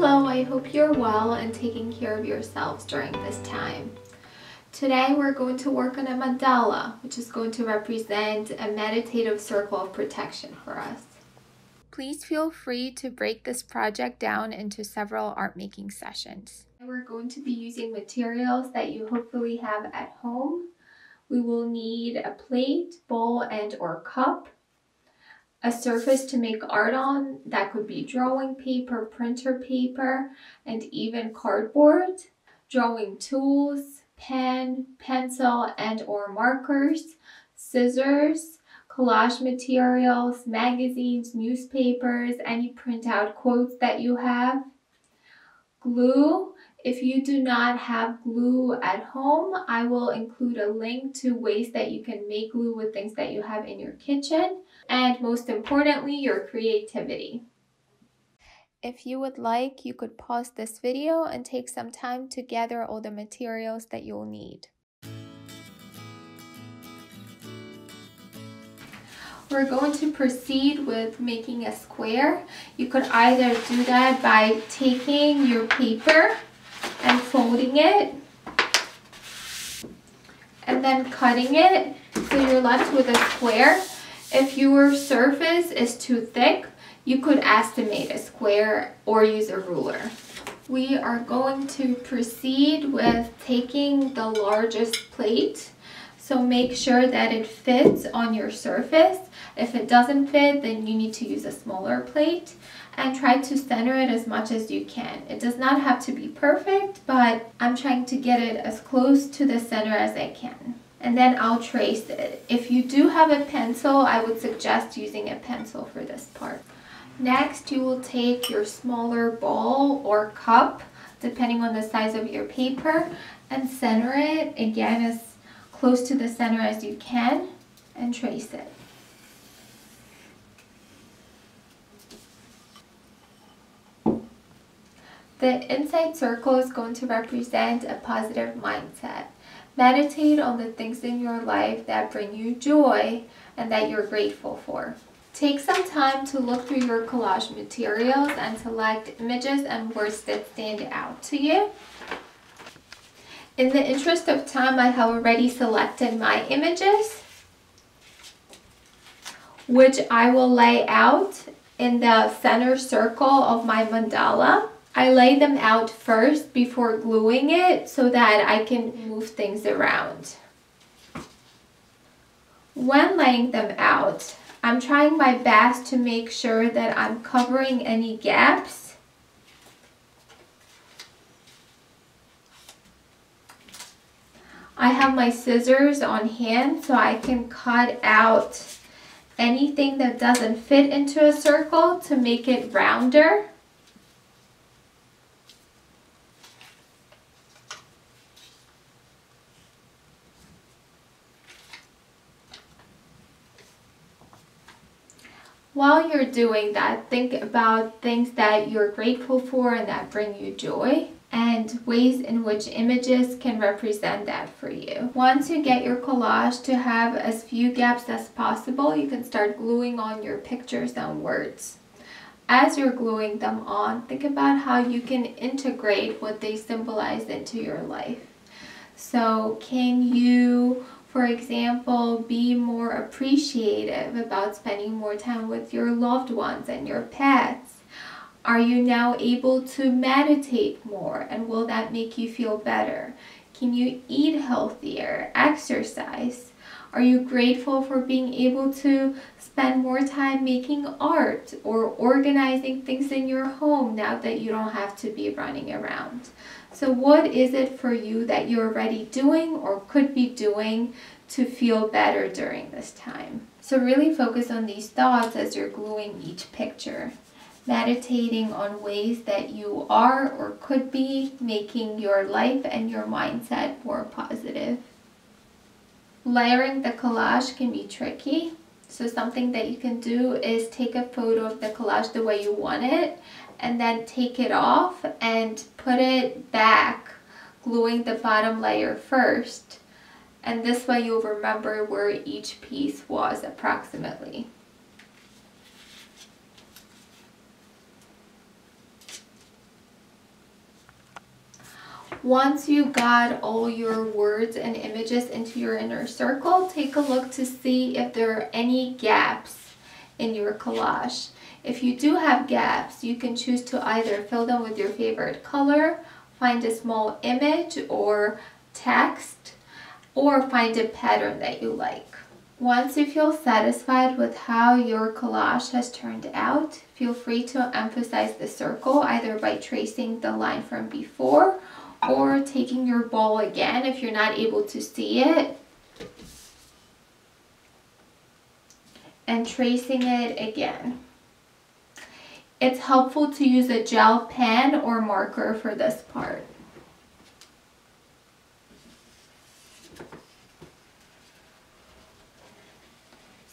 Hello, I hope you're well and taking care of yourselves during this time. Today we're going to work on a mandala, which is going to represent a meditative circle of protection for us. Please feel free to break this project down into several art making sessions. We're going to be using materials that you hopefully have at home. We will need a plate, bowl, and or cup. A surface to make art on, that could be drawing paper, printer paper, and even cardboard. Drawing tools, pen, pencil, and or markers, scissors, collage materials, magazines, newspapers, any printout quotes that you have. Glue. If you do not have glue at home, I will include a link to ways that you can make glue with things that you have in your kitchen. And most importantly, your creativity. If you would like, you could pause this video and take some time to gather all the materials that you'll need. We're going to proceed with making a square. You could either do that by taking your paper and folding it and then cutting it so you're left with a square. If your surface is too thick, you could estimate a square or use a ruler. We are going to proceed with taking the largest plate. So make sure that it fits on your surface. If it doesn't fit, then you need to use a smaller plate and try to center it as much as you can. It does not have to be perfect, but I'm trying to get it as close to the center as I can. And then I'll trace it. If you do have a pencil, I would suggest using a pencil for this part. Next, you will take your smaller bowl or cup, depending on the size of your paper, and center it again as close to the center as you can and trace it. The inside circle is going to represent a positive mindset. Meditate on the things in your life that bring you joy and that you're grateful for. Take some time to look through your collage materials and select images and words that stand out to you. In the interest of time, I have already selected my images, which I will lay out in the center circle of my mandala. I lay them out first before gluing it so that I can move things around. When laying them out, I'm trying my best to make sure that I'm covering any gaps. I have my scissors on hand so I can cut out anything that doesn't fit into a circle to make it rounder. While you're doing that, think about things that you're grateful for and that bring you joy, and ways in which images can represent that for you. Once you get your collage to have as few gaps as possible, you can start gluing on your pictures and words. As you're gluing them on, think about how you can integrate what they symbolize into your life. So can you, for example, be more appreciative about spending more time with your loved ones and your pets? Are you now able to meditate more, and will that make you feel better? Can you eat healthier, exercise? Are you grateful for being able to spend more time making art or organizing things in your home now that you don't have to be running around? So what is it for you that you're already doing or could be doing to feel better during this time? So really focus on these thoughts as you're gluing each picture, meditating on ways that you are or could be making your life and your mindset more positive. Layering the collage can be tricky. So something that you can do is take a photo of the collage the way you want it and then take it off and put it back, gluing the bottom layer first. And this way you'll remember where each piece was approximately. Once you got all your words and images into your inner circle, take a look to see if there are any gaps in your collage. If you do have gaps, you can choose to either fill them with your favorite color, find a small image or text, or find a pattern that you like. Once you feel satisfied with how your collage has turned out, feel free to emphasize the circle either by tracing the line from before or taking your ball again if you're not able to see it and tracing it again. It's helpful to use a gel pen or marker for this part.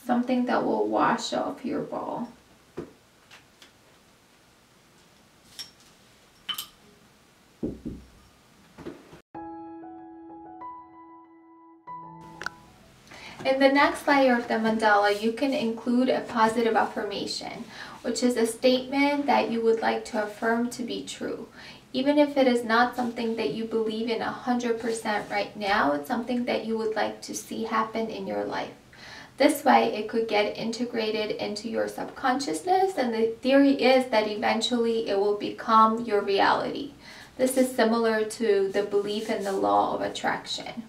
Something that will wash off your ball. In the next layer of the mandala, you can include a positive affirmation, which is a statement that you would like to affirm to be true. Even if it is not something that you believe in 100% right now, it's something that you would like to see happen in your life. This way, it could get integrated into your subconsciousness, and the theory is that eventually it will become your reality. This is similar to the belief in the law of attraction.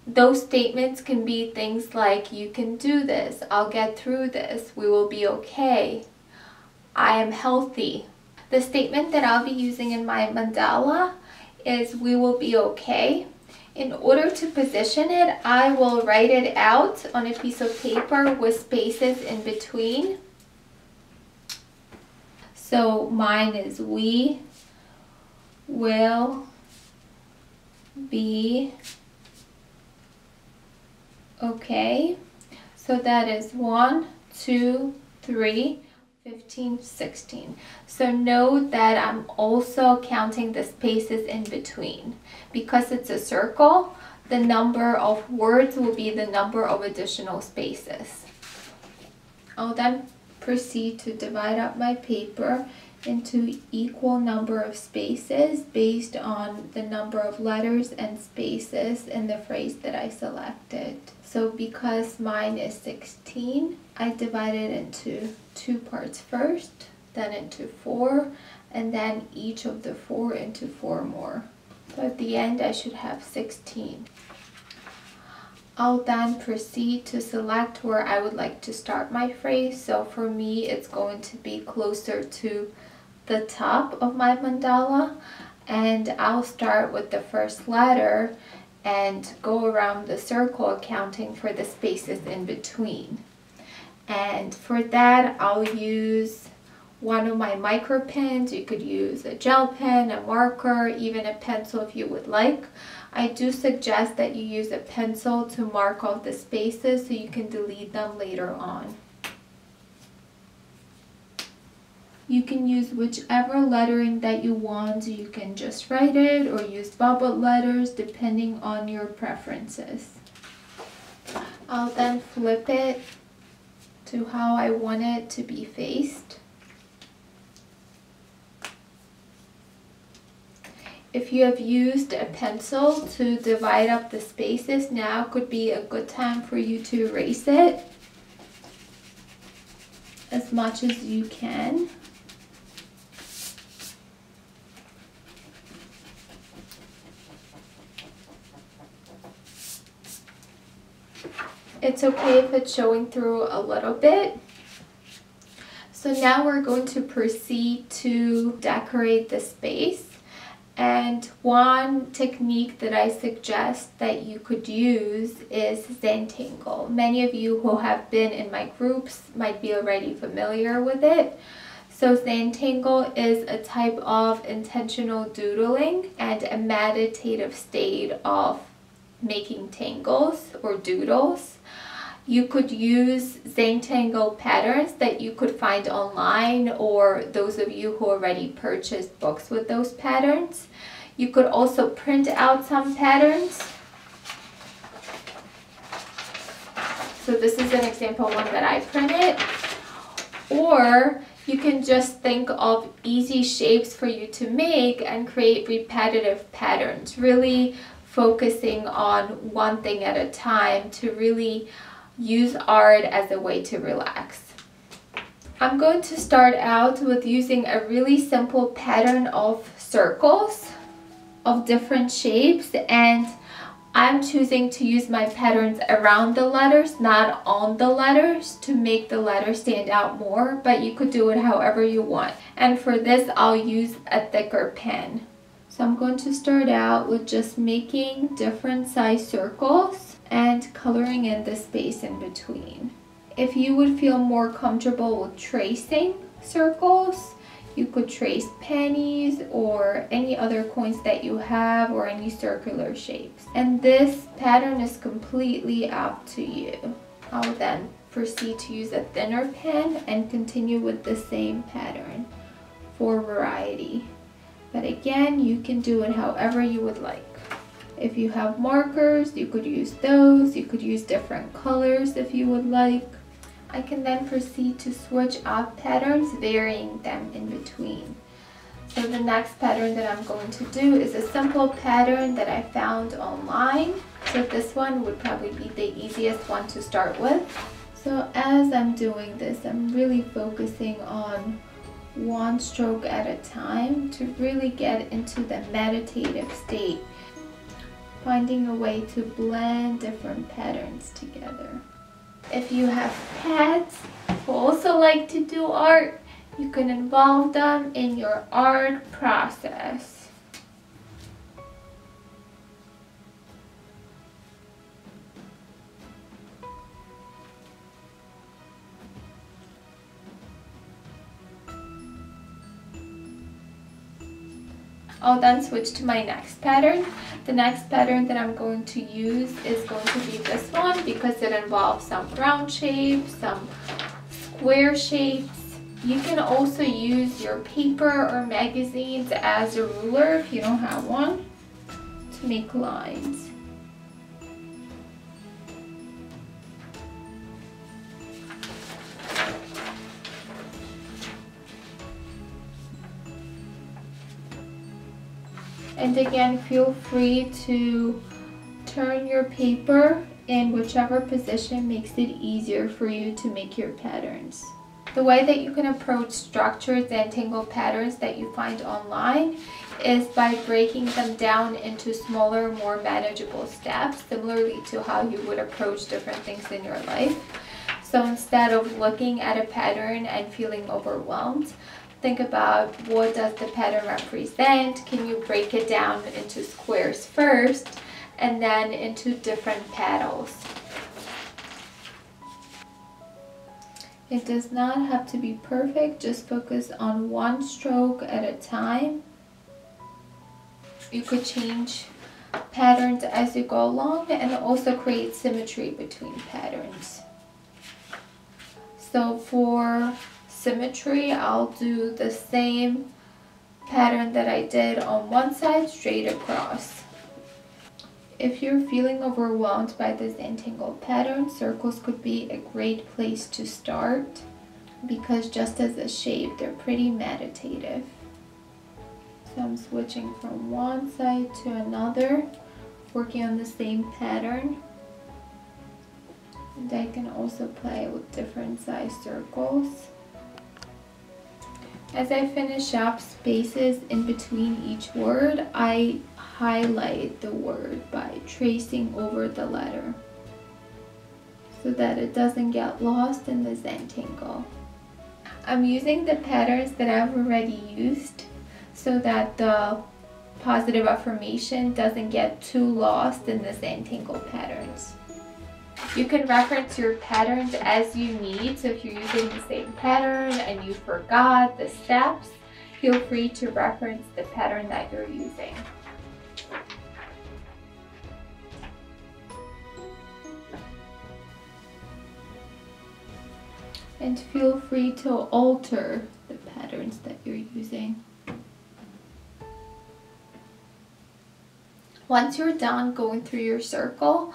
Those statements can be things like, you can do this, I'll get through this, we will be okay, I am healthy. The statement that I'll be using in my mandala is, we will be okay. In order to position it, I will write it out on a piece of paper with spaces in between. So mine is, we will be okay. So that is 1, 2, 3, 15, 16. So note that I'm also counting the spaces in between. Because it's a circle, the number of words will be the number of additional spaces. I'll then proceed to divide up my paper into equal number of spaces based on the number of letters and spaces in the phrase that I selected. So because mine is 16, I divide it into 2 parts first, then into 4, and then each of the 4 into 4 more. So at the end, I should have 16. I'll then proceed to select where I would like to start my phrase. So for me, it's going to be closer to the top of my mandala, and I'll start with the first letter and go around the circle accounting for the spaces in between. And for that, I'll use one of my micro pens. You could use a gel pen, a marker, even a pencil if you would like. I do suggest that you use a pencil to mark off the spaces so you can delete them later on. You can use whichever lettering that you want. You can just write it or use bubbled letters depending on your preferences. I'll then flip it to how I want it to be faced. If you have used a pencil to divide up the spaces, now could be a good time for you to erase it as much as you can. It's okay if it's showing through a little bit. So now we're going to proceed to decorate the space. And one technique that I suggest that you could use is Zentangle. Many of you who have been in my groups might be already familiar with it. So Zentangle is a type of intentional doodling and a meditative state of making tangles or doodles. You could use Zentangle patterns that you could find online, or those of you who already purchased books with those patterns. You could also print out some patterns. So this is an example one that I printed. Or you can just think of easy shapes for you to make and create repetitive patterns, really focusing on one thing at a time to really use art as a way to relax. I'm going to start out with using a really simple pattern of circles of different shapes, and I'm choosing to use my patterns around the letters, not on the letters, to make the letters stand out more, but you could do it however you want. And for this, I'll use a thicker pen. So I'm going to start out with just making different size circles and coloring in the space in between. If you would feel more comfortable with tracing circles, you could trace pennies or any other coins that you have or any circular shapes. And this pattern is completely up to you. I'll then proceed to use a thinner pen and continue with the same pattern for variety. But again, you can do it however you would like. If you have markers, you could use those. You could use different colors if you would like. I can then proceed to switch up patterns, varying them in between. So the next pattern that I'm going to do is a simple pattern that I found online. So this one would probably be the easiest one to start with. So as I'm doing this, I'm really focusing on one stroke at a time to really get into the meditative state, finding a way to blend different patterns together. If you have pets who also like to do art, you can involve them in your art process. I'll then switch to my next pattern. The next pattern that I'm going to use is going to be this one because it involves some round shapes, some square shapes. You can also use your paper or magazines as a ruler if you don't have one to make lines. And again, feel free to turn your paper in whichever position makes it easier for you to make your patterns. The way that you can approach structured Zentangle patterns that you find online is by breaking them down into smaller, more manageable steps, similarly to how you would approach different things in your life. So instead of looking at a pattern and feeling overwhelmed, think about, what does the pattern represent? Can you break it down into squares first and then into different petals? It does not have to be perfect, just focus on one stroke at a time. You could change patterns as you go along and also create symmetry between patterns. So for symmetry, I'll do the same pattern that I did on one side straight across. If you're feeling overwhelmed by the Zentangle pattern, circles could be a great place to start because just as a shape, they're pretty meditative. So I'm switching from one side to another, working on the same pattern. And I can also play with different size circles. As I finish up spaces in between each word, I highlight the word by tracing over the letter so that it doesn't get lost in the Zentangle. I'm using the patterns that I've already used so that the positive affirmation doesn't get too lost in the Zentangle patterns. You can reference your patterns as you need, so if you're using the same pattern and you forgot the steps, feel free to reference the pattern that you're using. And feel free to alter the patterns that you're using. Once you're done going through your circle,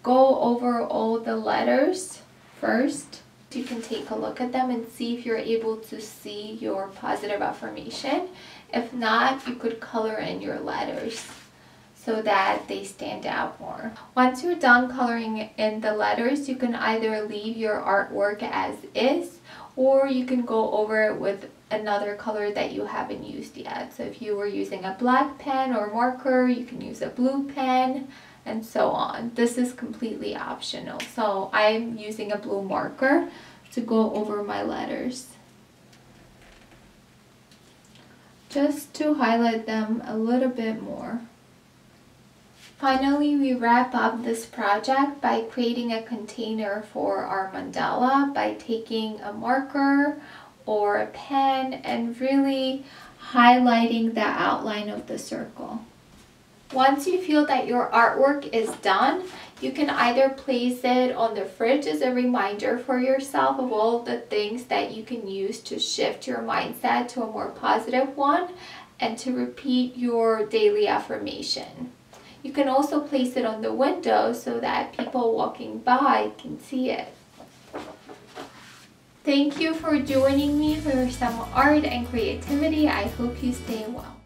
go over all the letters first You can take a look at them and see if you're able to see your positive affirmation. If not, you could color in your letters so that they stand out more. Once you're done coloring in the letters, you can either leave your artwork as is, or you can go over it with another color that you haven't used yet. So if you were using a black pen or marker, you can use a blue pen, and so on. This is completely optional. So I'm using a blue marker to go over my letters, just to highlight them a little bit more. Finally, we wrap up this project by creating a container for our mandala by taking a marker or a pen and really highlighting the outline of the circle. Once you feel that your artwork is done, you can either place it on the fridge as a reminder for yourself of all the things that you can use to shift your mindset to a more positive one and to repeat your daily affirmation. You can also place it on the window so that people walking by can see it. Thank you for joining me for some art and creativity. I hope you stay well.